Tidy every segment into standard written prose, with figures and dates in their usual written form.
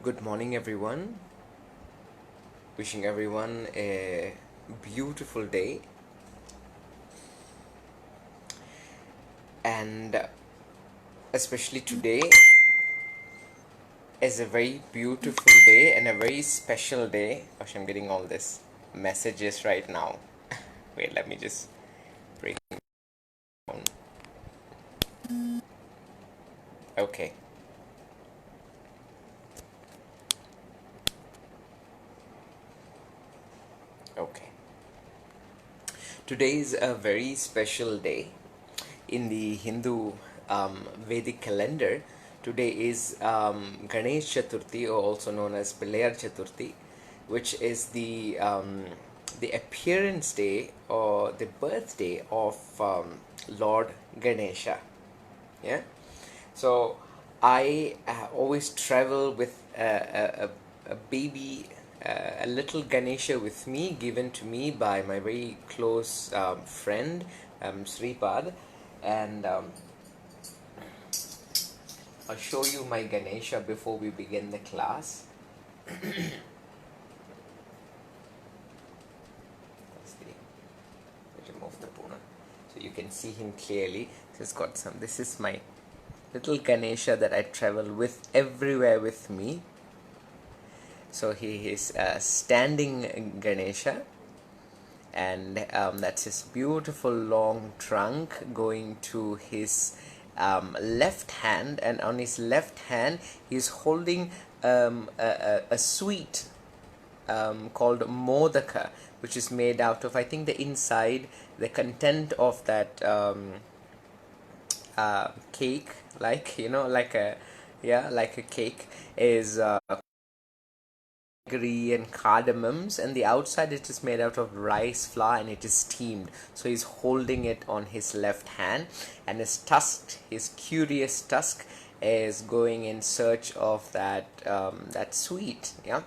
Good morning, everyone. Wishing everyone a beautiful day, and especially today is a very beautiful day and a very special day. Gosh, I'm getting all this messages right now. Wait, let me just break down. Okay. Okay. Today is a very special day in the Hindu Vedic calendar. Today is Ganesh Chaturthi, or also known as Pillayar Chaturthi, which is the appearance day or the birthday of Lord Ganesha. Yeah, so I always travel with a baby, a little Ganesha with me, given to me by my very close friend Sripad, and I'll show you my Ganesha before we begin the class. Remove the Puna so you can see him clearly. This is my little Ganesha that I travel with everywhere with me. So he is a standing Ganesha, and that's his beautiful long trunk going to his left hand, and on his left hand he's holding a sweet called modaka, which is made out of, I think, the inside, the content of that cake, like like a cake, is and cardamoms, and the outside it is made out of rice flour and it is steamed. So he's holding it on his left hand, and his curious tusk is going in search of that sweet. Yeah.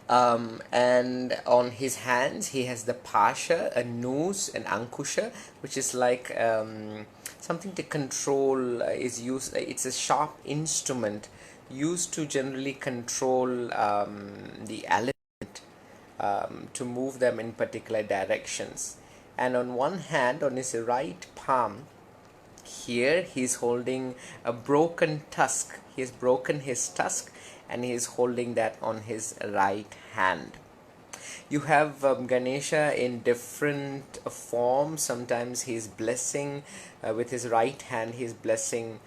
And on his hands he has the pasha, a noose, an ankusha, which is like something to control, is used, it's a sharp instrument used to generally control the element, to move them in particular directions. And on one hand, on his right palm, here he's holding a broken tusk. He has broken his tusk and he is holding that on his right hand. You have Ganesha in different forms. Sometimes he's blessing with his right hand, he's blessing,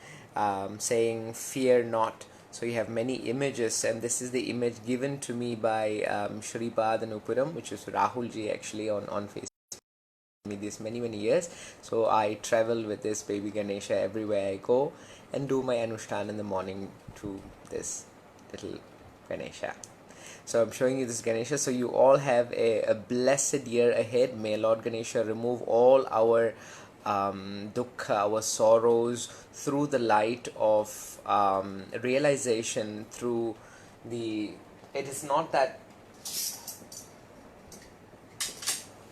saying, "Fear not." So you have many images, and this is the image given to me by Shripad Anupuram, which is Rahul ji actually on Facebook me this many years. So I travel with this baby Ganesha everywhere I go and do my anushthan in the morning to this little Ganesha. So I'm showing you this Ganesha. So you all have a blessed year ahead. May Lord Ganesha remove all our dukkha, our sorrows, through the light of realization, through the, it is not that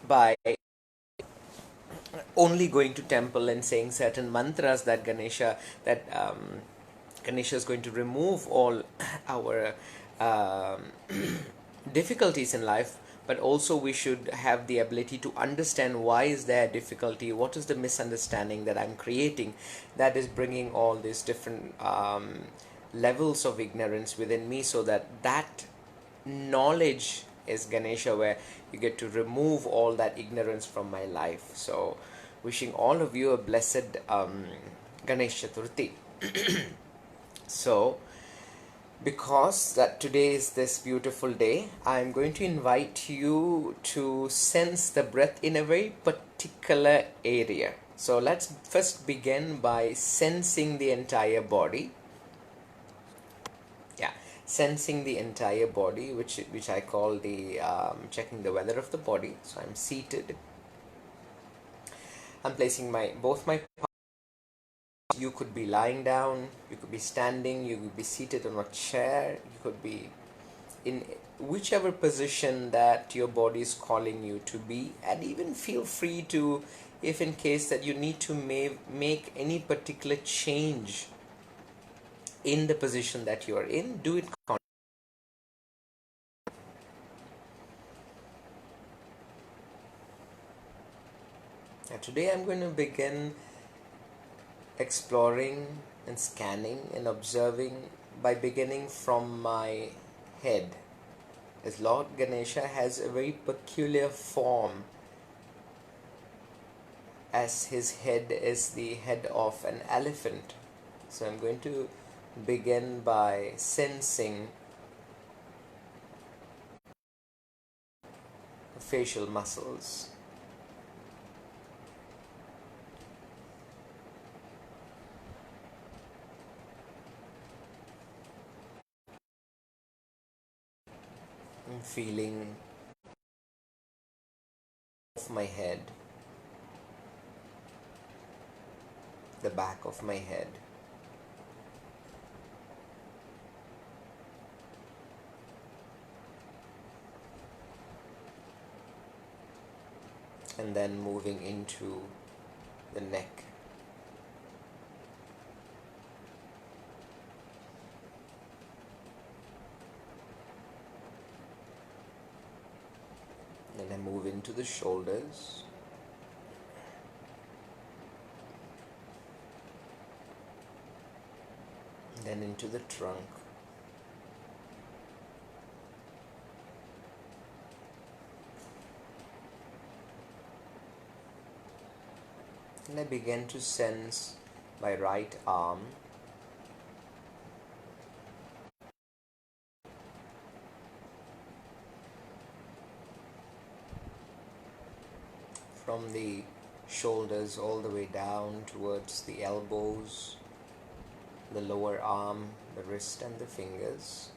by only going to temple and saying certain mantras that Ganesha is going to remove all our difficulties in life, but also we should have the ability to understand why is there difficulty, what is the misunderstanding that I'm creating that is bringing all these different levels of ignorance within me, so that knowledge is Ganesha, where you get to remove all that ignorance from my life. So wishing all of you a blessed Ganesh Chaturthi. So because that today is this beautiful day, I'm going to invite you to sense the breath in a very particular area. So let's first begin by sensing the entire body. Yeah, sensing the entire body, which I call the checking the weather of the body. So I'm seated. I'm placing both my palms. You could be lying down, you could be standing, you could be seated on a chair, you could be in whichever position that your body is calling you to be. And even feel free to, if in case that you need to make any particular change in the position that you are in. Do it consciously. Now today I'm going to begin exploring and scanning and observing by beginning from my head, as Lord Ganesha has a very peculiar form, as his head is the head of an elephant. So I'm going to begin by sensing facial muscles. I'm feeling of my head, the back of my head, and then moving into the neck. Then I move into the shoulders, then into the trunk, and I begin to sense my right arm, from the shoulders all the way down towards the elbows, the lower arm, the wrist and the fingers.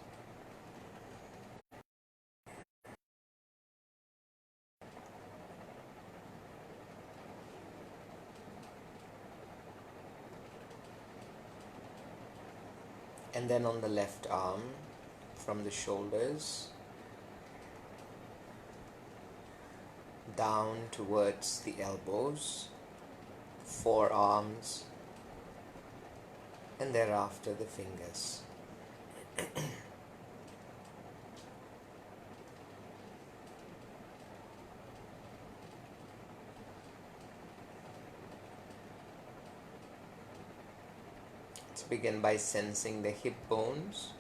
And then on the left arm, from the shoulders down towards the elbows, forearms, and thereafter the fingers. Let's begin by sensing the hip bones,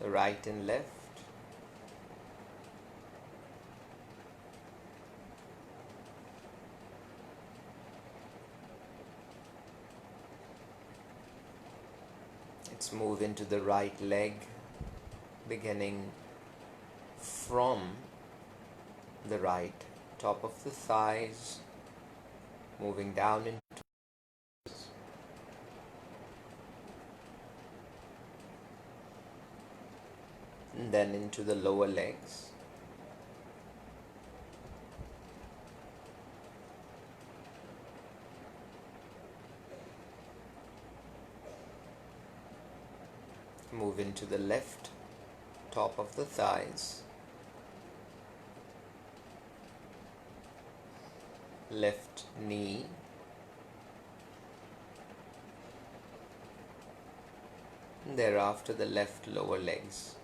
the right and left. Let's move into the right leg, beginning from the right top of the thighs, moving down into and then into the lower legs. Move into the left top of the thighs, left knee, and thereafter the left lower legs.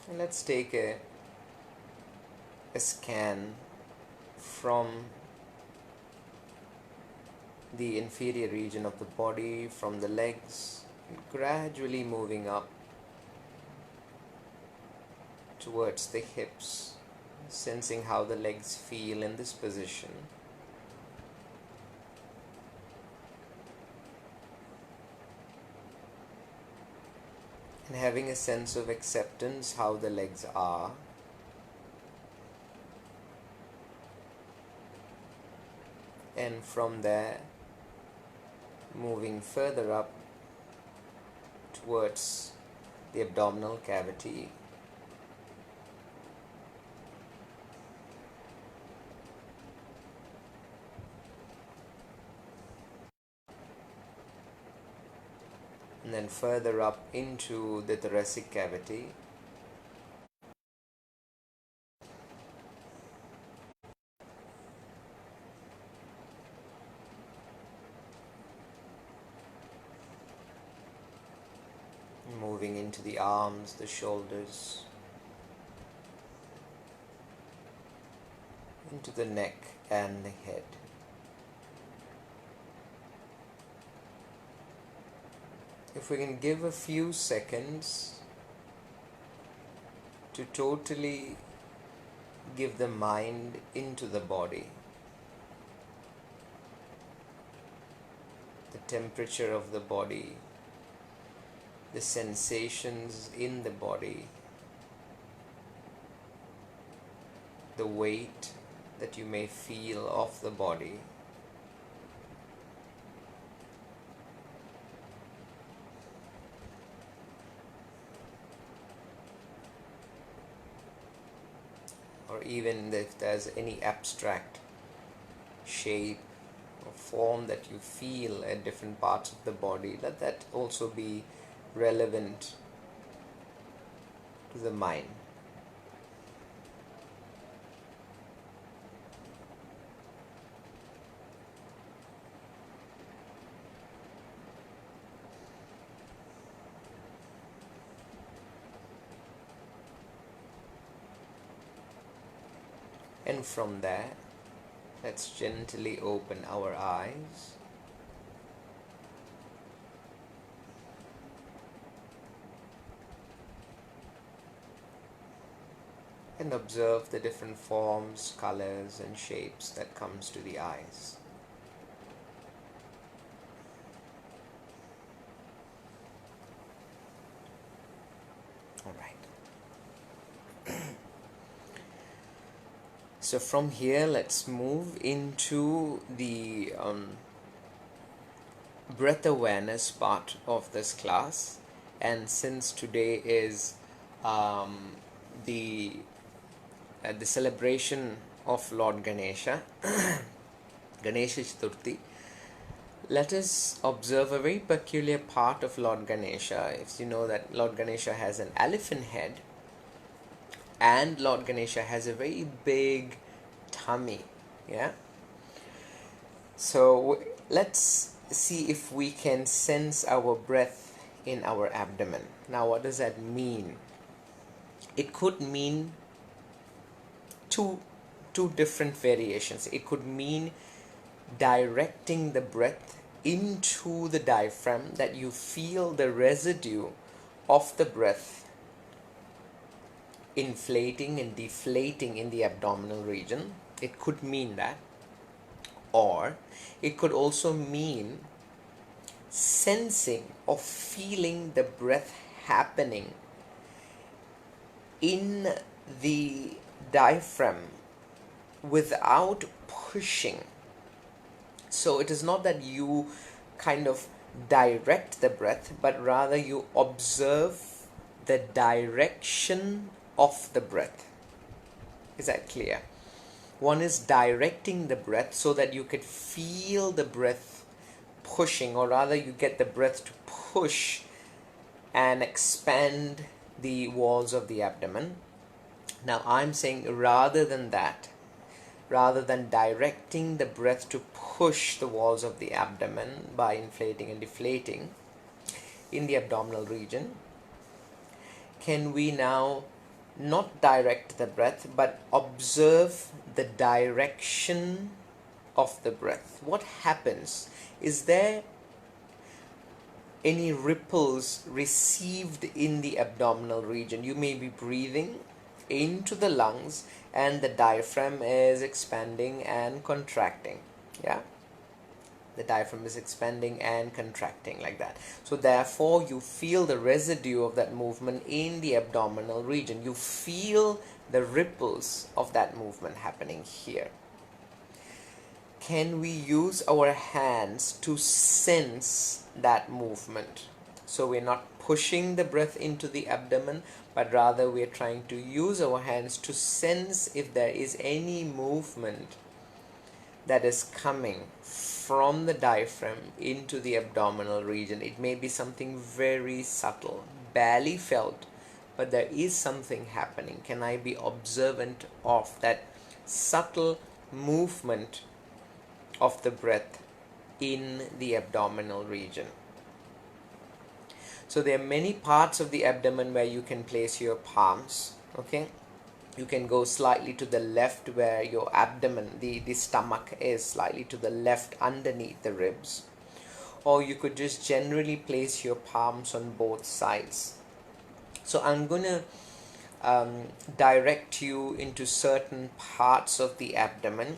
And let's take a scan from the inferior region of the body, from the legs, gradually moving up towards the hips, sensing how the legs feel in this position. And having a sense of acceptance how the legs are. And from there, moving further up towards the abdominal cavity, and then further up into the thoracic cavity, moving into the arms, the shoulders, into the neck and the head. If we can give a few seconds to totally give the mind into the body, the temperature of the body, the sensations in the body, the weight that you may feel of the body. Or even if there's any abstract shape or form that you feel at different parts of the body, let that also be relevant to the mind. And from there, let's gently open our eyes. And observe the different forms, colors and shapes that comes to the eyes. All right. So from here, let's move into the breath awareness part of this class. And since today is the celebration of Lord Ganesha, Ganesha Chaturthi, let us observe a very peculiar part of Lord Ganesha. If you know that Lord Ganesha has an elephant head, and Lord Ganesha has a very big tummy. Yeah. So let's see if we can sense our breath in our abdomen. Now, what does that mean? It could mean two different variations. It could mean directing the breath into the diaphragm, that you feel the residue of the breath inflating and deflating in the abdominal region. It could mean that. Or it could also mean sensing or feeling the breath happening in the diaphragm without pushing. So it is not that you kind of direct the breath, but rather you observe the direction of the breath. Is that clear? One is directing the breath so that you could feel the breath pushing, or rather you get the breath to push and expand the walls of the abdomen. Now I'm saying rather than that, rather than directing the breath to push the walls of the abdomen by inflating and deflating in the abdominal region, can we now not direct the breath but observe the direction of the breath? What happens? Is there any ripples received in the abdominal region? You may be breathing into the lungs and the diaphragm is expanding and contracting. Yeah, the diaphragm is expanding and contracting like that. So therefore you feel the residue of that movement in the abdominal region. You feel the ripples of that movement happening here. Can we use our hands to sense that movement? So we're not pushing the breath into the abdomen, but rather we're trying to use our hands to sense if there is any movement that is coming from the diaphragm into the abdominal region. It may be something very subtle, barely felt, but there is something happening. Can I be observant of that subtle movement of the breath in the abdominal region? So there are many parts of the abdomen where you can place your palms. Okay, you can go slightly to the left where your abdomen, the stomach is slightly to the left underneath the ribs, or you could just generally place your palms on both sides. So I'm going to direct you into certain parts of the abdomen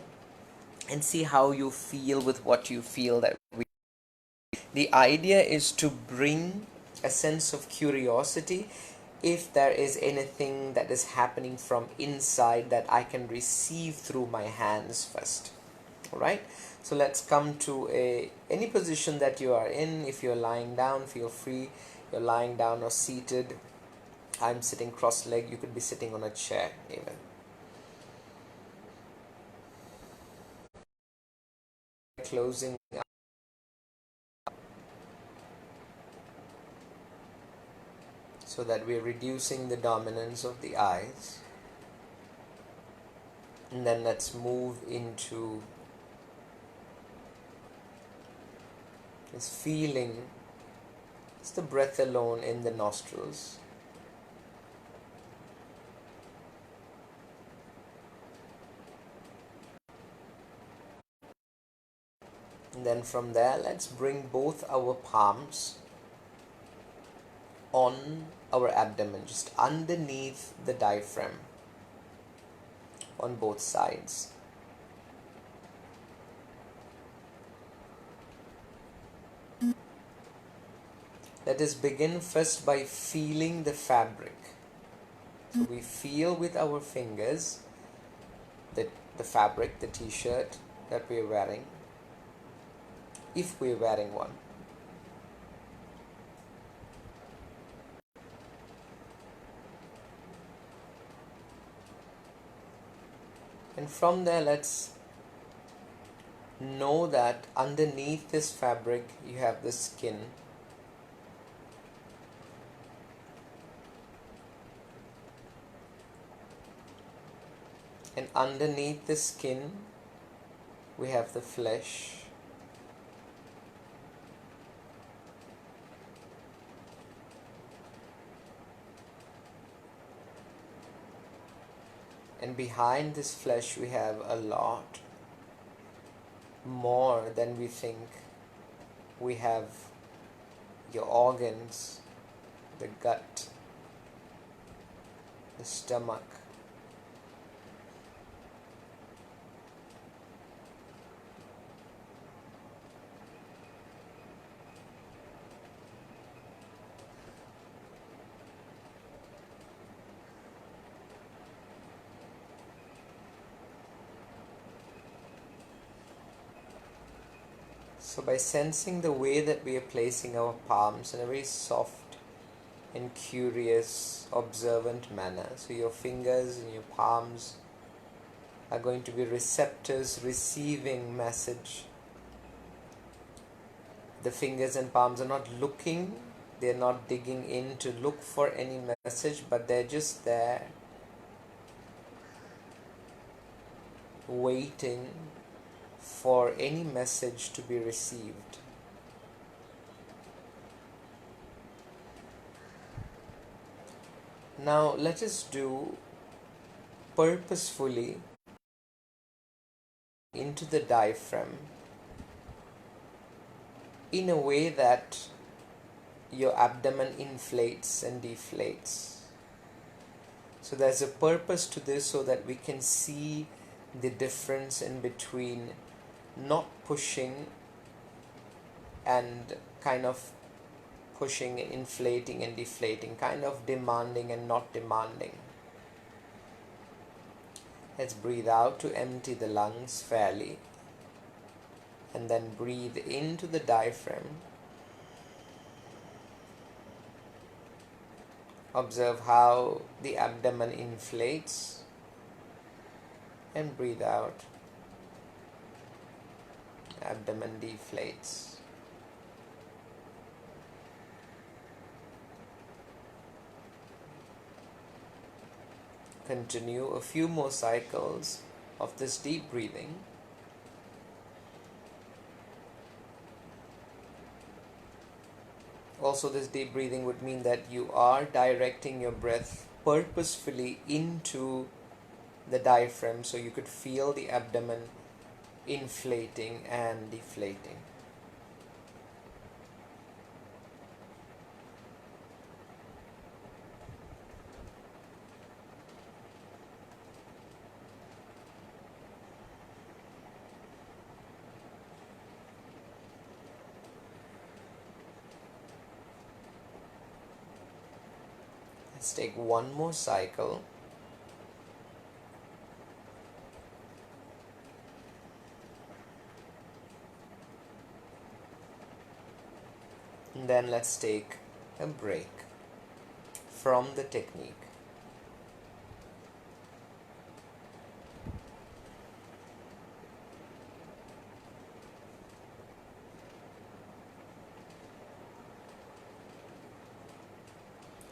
and see how you feel with what you feel that we. The idea is to bring a sense of curiosity if there is anything that is happening from inside that I can receive through my hands first. All right, so let's come to any position that you are in. If you're lying down, feel free. You're lying down or seated. I'm sitting cross-legged. You could be sitting on a chair even. Closing so that we're reducing the dominance of the eyes. And then let's move into this feeling. It's the breath alone in the nostrils. And then from there, let's bring both our palms on our abdomen, just underneath the diaphragm on both sides. Let us begin first by feeling the fabric. So we feel with our fingers the fabric, the t-shirt that we are wearing, if we are wearing one. And from there, let's know that underneath this fabric you have the skin. And underneath the skin we have the flesh. And behind this flesh we have a lot more than we think. We have your organs, the gut, the stomach, so by sensing the way that we are placing our palms in a very soft and curious, observant manner, so your fingers and your palms are going to be receptors receiving message. The fingers and palms are not looking, they're not digging in to look for any message, but they're just there waiting for any message to be received. Now let us do purposefully into the diaphragm in a way that your abdomen inflates and deflates. So there's a purpose to this, so that we can see the difference in between not pushing and kind of pushing, inflating and deflating, kind of demanding and not demanding. Let's breathe out to empty the lungs fairly, and then breathe into the diaphragm. Observe how the abdomen inflates, and breathe out. Abdomen deflates. Continue a few more cycles of this deep breathing. Also also this deep breathing would mean that you are directing your breath purposefully into the diaphragm, so you could feel the abdomen inflating and deflating. Let's take one more cycle. And then let's take a break from the technique.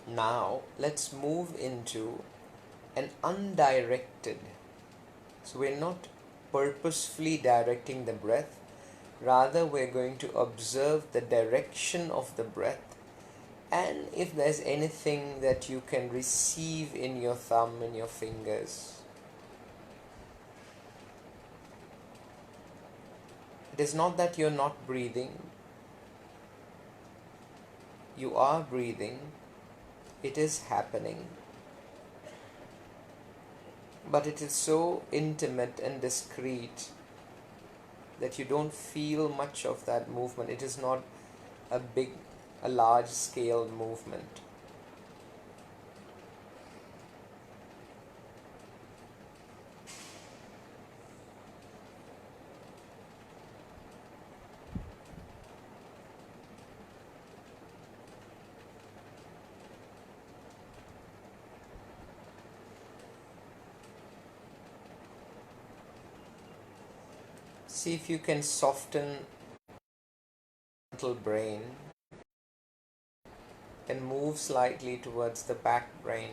Now let's move into an undirected. So we're not purposefully directing the breath, rather we're going to observe the direction of the breath, and if there's anything that you can receive in your thumb and your fingers. It is not that you're not breathing. You are breathing. It is happening. But it is so intimate and discreet that you don't feel much of that movement. It is not a large scale movement. See if you can soften the frontal brain and move slightly towards the back brain.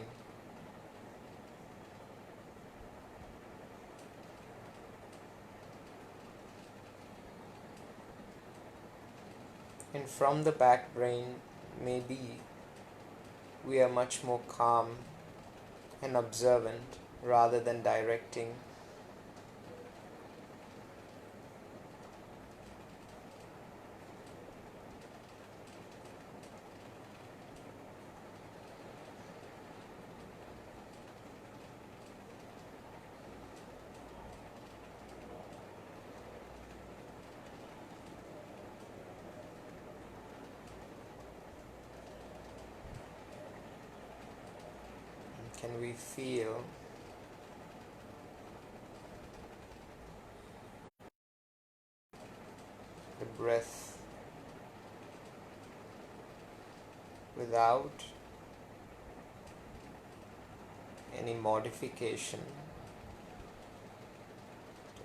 And from the back brain, maybe we are much more calm and observant rather than directing. Can we feel the breath without any modification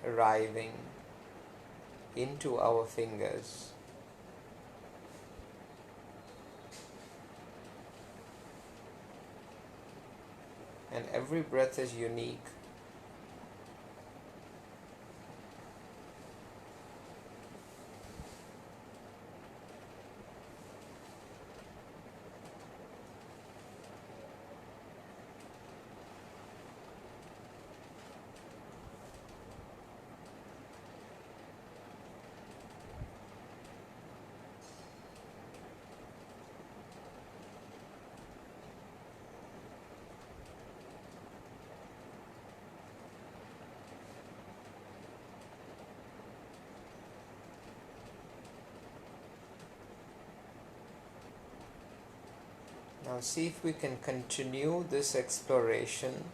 arriving into our fingers? And every breath is unique. Now see if we can continue this exploration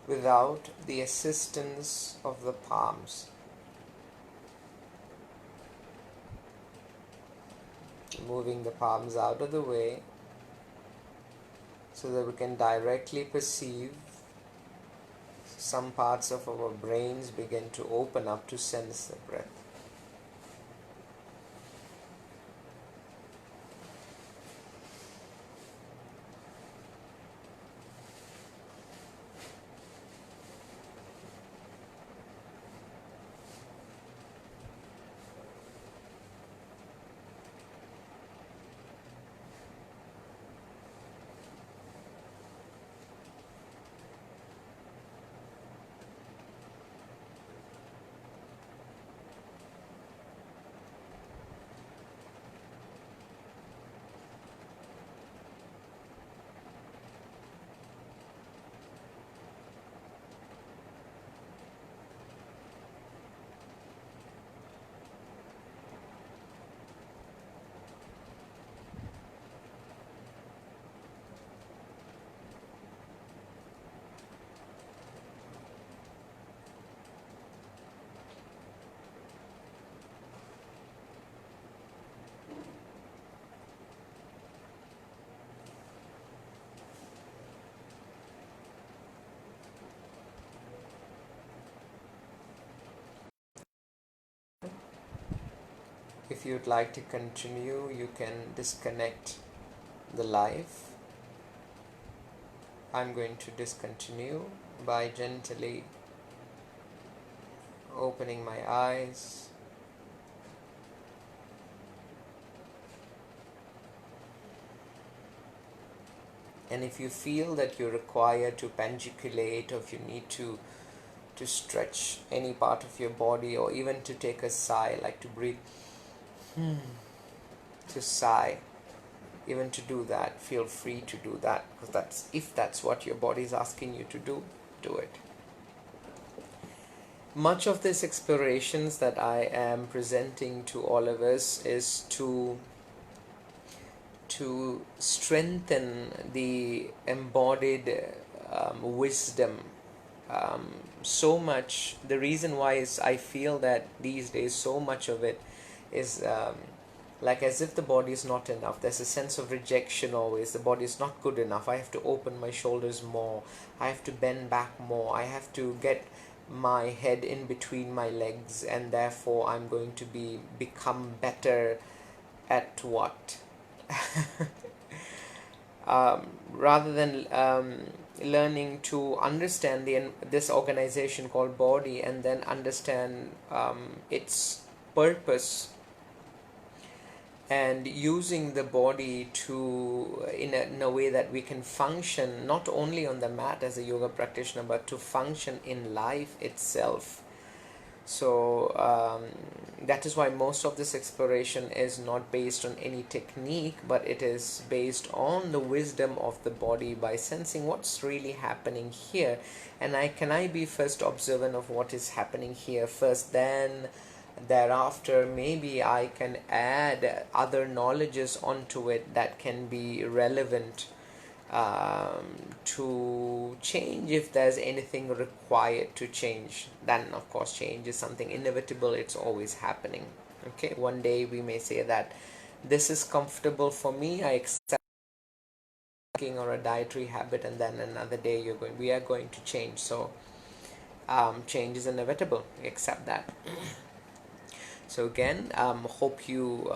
without the assistance of the palms. Moving the palms out of the way so that we can directly perceive. Some parts of our brains begin to open up to sense the breath. If you'd like to continue, you can disconnect the live. I'm going to discontinue by gently opening my eyes. And if you feel that you require to pandiculate, or if you need to stretch any part of your body, or even to take a sigh, like to breathe, to sigh, even to do that, feel free to do that, because if that's what your body is asking you to do it. Much of this explorations that I am presenting to all of us is to strengthen the embodied wisdom. So much, the reason why is I feel that these days so much of it is like as if the body is not enough. There's a sense of rejection always. The body is not good enough. I have to open my shoulders more. I have to bend back more. I have to get my head in between my legs, and therefore I'm going to become better at what? Rather than learning to understand this organization called body, and then understand its purpose, and using the body to in a way that we can function not only on the mat as a yoga practitioner, but to function in life itself. So that is why most of this exploration is not based on any technique, but it is based on the wisdom of the body, by sensing what's really happening here. And can I be first observant of what is happening here first, then thereafter maybe I can add other knowledges onto it that can be relevant to change if there's anything required to change. Then of course change is something inevitable, it's always happening. Okay, one day we may say that this is comfortable for me, I accept or a dietary habit, and then another day we are going to change. So change is inevitable, accept that. So again, hope you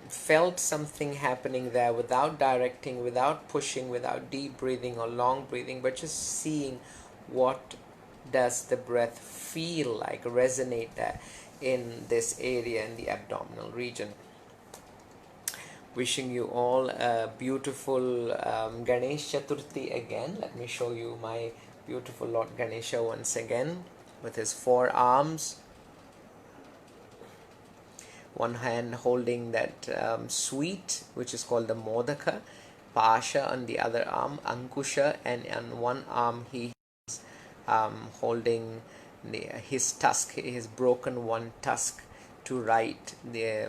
felt something happening there, without directing, without pushing, without deep breathing or long breathing, but just seeing what does the breath feel like, resonate there in this area, in the abdominal region. Wishing you all a beautiful Ganesh Chaturthi again. Let me show you my beautiful Lord Ganesha once again, with his 4 arms. One hand holding that sweet, which is called the Modaka, Pasha on the other arm, Ankusha, and on one arm he is holding his tusk, his broken one tusk, to write the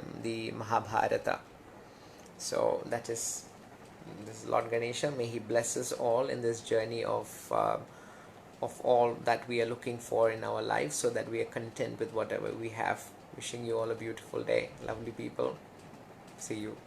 Mahabharata. So this is Lord Ganesha. May he bless us all in this journey of all that we are looking for in our life, so that we are content with whatever we have. Wishing you all a beautiful day. Lovely people. See you.